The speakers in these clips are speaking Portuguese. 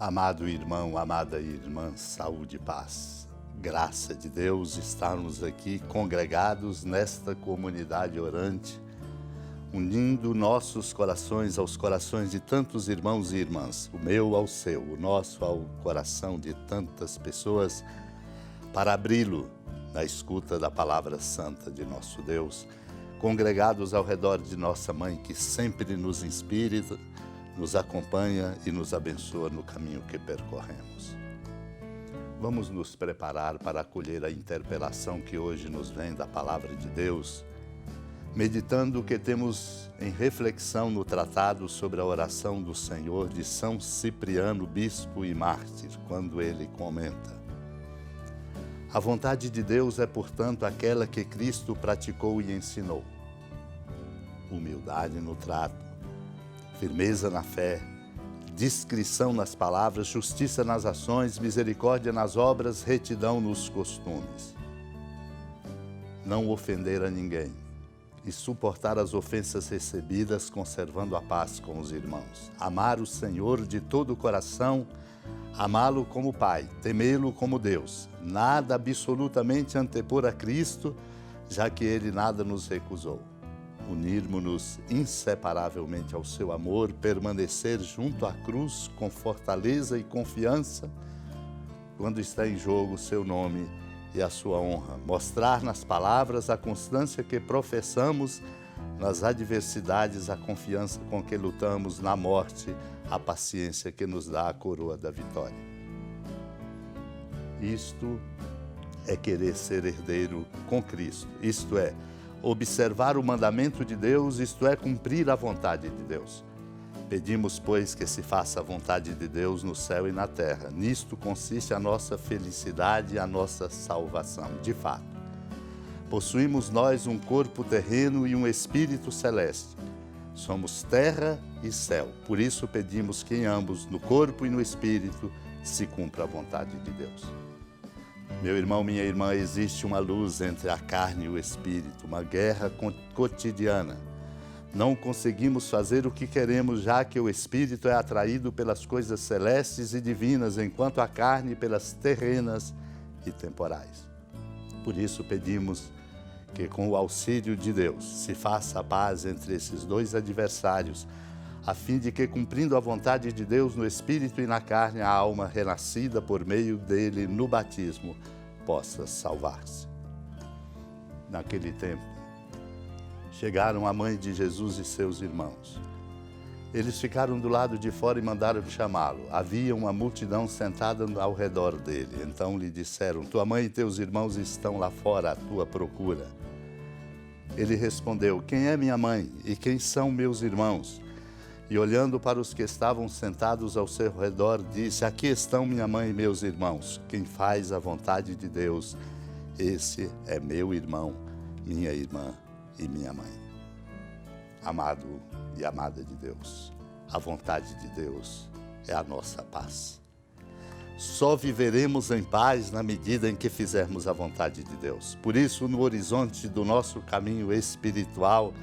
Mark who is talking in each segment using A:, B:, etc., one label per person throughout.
A: Amado irmão, amada irmã, saúde e paz. Graça de Deus estarmos aqui congregados nesta comunidade orante, unindo nossos corações aos corações de tantos irmãos e irmãs, o meu ao seu, o nosso ao coração de tantas pessoas, para abri-lo na escuta da palavra santa de nosso Deus, congregados ao redor de nossa mãe, que sempre nos inspira, nos acompanha e nos abençoa no caminho que percorremos. Vamos nos preparar para acolher a interpelação que hoje nos vem da palavra de Deus, meditando o que temos em reflexão no tratado sobre a oração do Senhor de São Cipriano, bispo e mártir, quando ele comenta: a vontade de Deus é, portanto, aquela que Cristo praticou e ensinou. Humildade no trato, firmeza na fé, discrição nas palavras, justiça nas ações, misericórdia nas obras, retidão nos costumes. Não ofender a ninguém e suportar as ofensas recebidas, conservando a paz com os irmãos. Amar o Senhor de todo o coração, amá-lo como Pai, temê-lo como Deus. Nada absolutamente antepor a Cristo, já que Ele nada nos recusou. Unirmos-nos inseparavelmente ao seu amor, permanecer junto à cruz com fortaleza e confiança, quando está em jogo o seu nome e a sua honra. Mostrar nas palavras a constância que professamos, nas adversidades a confiança com que lutamos, na morte a paciência que nos dá a coroa da vitória. Isto é querer ser herdeiro com Cristo, isto é, observar o mandamento de Deus, isto é, cumprir a vontade de Deus. Pedimos, pois, que se faça a vontade de Deus no céu e na terra. Nisto consiste a nossa felicidade e a nossa salvação. De fato, possuímos nós um corpo terreno e um espírito celeste. Somos terra e céu. Por isso pedimos que em ambos, no corpo e no espírito, se cumpra a vontade de Deus. Meu irmão, minha irmã, existe uma luz entre a carne e o espírito, uma guerra cotidiana. Não conseguimos fazer o que queremos, já que o espírito é atraído pelas coisas celestes e divinas, enquanto a carne pelas terrenas e temporais. Por isso pedimos que, com o auxílio de Deus, se faça a paz entre esses dois adversários, a fim de que, cumprindo a vontade de Deus no espírito e na carne, a alma renascida por meio dele no batismo possa salvar-se. Naquele tempo, chegaram a mãe de Jesus e seus irmãos. Eles ficaram do lado de fora e mandaram chamá-lo. Havia uma multidão sentada ao redor dele. Então lhe disseram: tua mãe e teus irmãos estão lá fora à tua procura. Ele respondeu: quem é minha mãe e quem são meus irmãos? E olhando para os que estavam sentados ao seu redor, disse: aqui estão minha mãe e meus irmãos. Quem faz a vontade de Deus, esse é meu irmão, minha irmã e minha mãe. Amado e amada de Deus, a vontade de Deus é a nossa paz. Só viveremos em paz na medida em que fizermos a vontade de Deus. Por isso, no horizonte do nosso caminho espiritual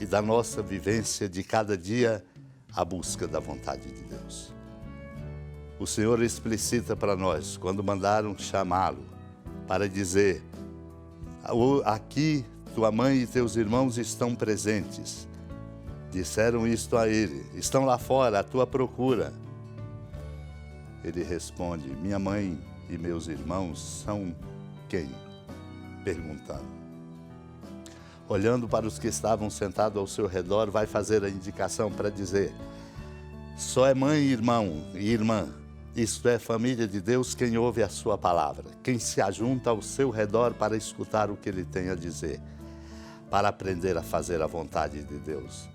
A: e da nossa vivência de cada dia, a busca da vontade de Deus. O Senhor explicita para nós, quando mandaram chamá-lo, para dizer: aqui tua mãe e teus irmãos estão presentes. Disseram isto a ele: estão lá fora à tua procura. Ele responde: minha mãe e meus irmãos são quem? Perguntando. Olhando para os que estavam sentados ao seu redor, vai fazer a indicação para dizer: só é mãe, irmão e irmã, isto é, família de Deus, quem ouve a sua palavra, quem se ajunta ao seu redor para escutar o que ele tem a dizer, para aprender a fazer a vontade de Deus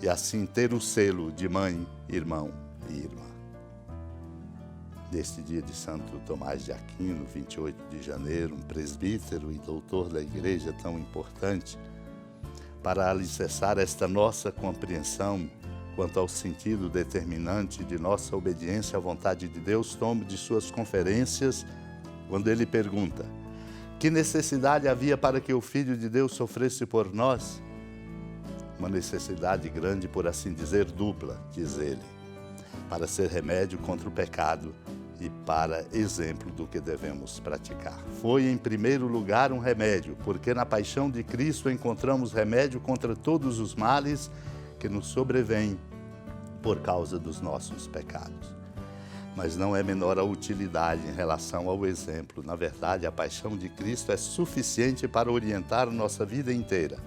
A: e assim ter o selo de mãe, irmão e irmã. Neste dia de Santo Tomás de Aquino, 28 de janeiro, um presbítero e doutor da igreja tão importante, para alicerçar esta nossa compreensão quanto ao sentido determinante de nossa obediência à vontade de Deus, tomo de suas conferências, quando ele pergunta: que necessidade havia para que o Filho de Deus sofresse por nós? Uma necessidade grande, por assim dizer, dupla, diz ele. para ser remédio contra o pecado e para exemplo do que devemos praticar. Foi, em primeiro lugar, um remédio, porque na paixão de Cristo encontramos remédio contra todos os males que nos sobrevêm por causa dos nossos pecados. Mas não é menor a utilidade em relação ao exemplo. Na verdade, a paixão de Cristo é suficiente para orientar nossa vida inteira.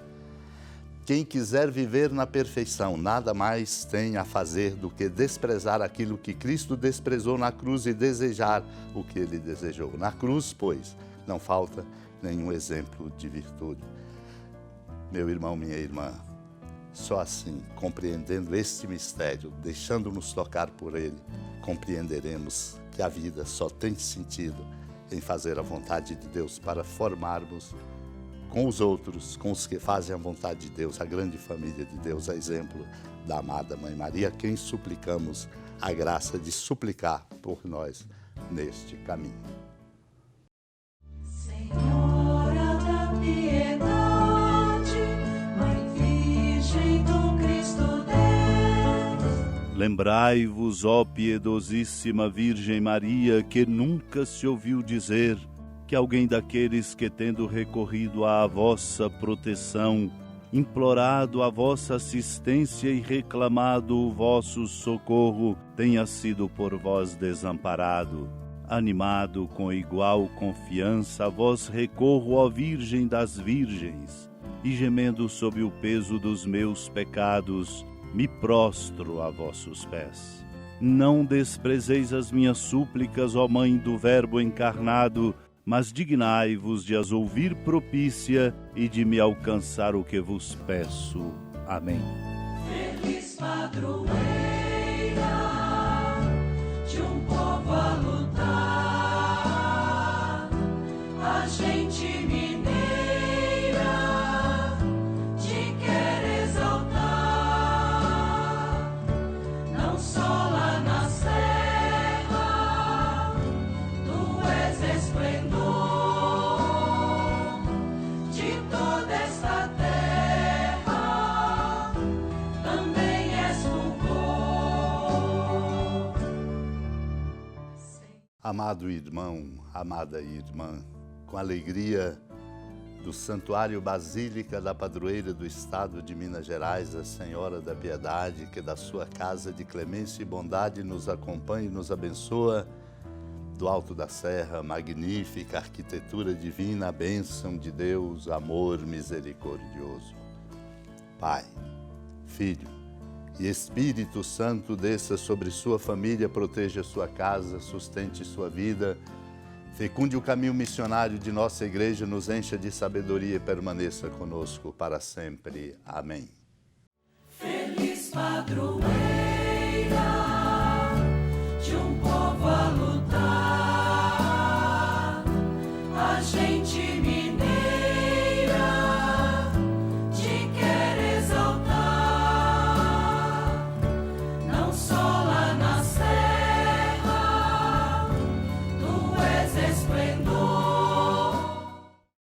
A: Quem quiser viver na perfeição, nada mais tem a fazer do que desprezar aquilo que Cristo desprezou na cruz e desejar o que Ele desejou. Na cruz, pois, não falta nenhum exemplo de virtude. Meu irmão, minha irmã, só assim, compreendendo este mistério, deixando-nos tocar por ele, compreenderemos que a vida só tem sentido em fazer a vontade de Deus para formarmos com os outros, com os que fazem a vontade de Deus, a grande família de Deus, a exemplo da amada Mãe Maria, a quem suplicamos a graça de suplicar por nós neste caminho.
B: Senhora da piedade, Mãe Virgem do Cristo Deus.
C: Lembrai-vos, ó piedosíssima Virgem Maria, que nunca se ouviu dizer que alguém daqueles que, tendo recorrido à vossa proteção, implorado a vossa assistência e reclamado o vosso socorro, tenha sido por vós desamparado. Animado com igual confiança, a vós recorro, ó Virgem das Virgens, e gemendo sob o peso dos meus pecados, me prostro a vossos pés. Não desprezeis as minhas súplicas, ó Mãe do Verbo encarnado, mas dignai-vos de as ouvir propícia e de me alcançar o que vos peço. Amém.
B: Feliz padroeira de um povo a lutar, a gente mineira te quer exaltar, não só lá na serra, tu és esplendor de toda esta terra, também és fulgor.
A: Amado irmão, amada irmã, com alegria do Santuário Basílica da Padroeira do Estado de Minas Gerais, a Senhora da Piedade, que da sua casa de clemência e bondade nos acompanha e nos abençoa, do alto da serra, magnífica arquitetura divina, a bênção de Deus, amor misericordioso. Pai, Filho e Espírito Santo, desça sobre sua família, proteja sua casa, sustente sua vida, fecunde o caminho missionário de nossa igreja, nos encha de sabedoria e permaneça conosco para sempre. Amém.
B: Feliz padroeira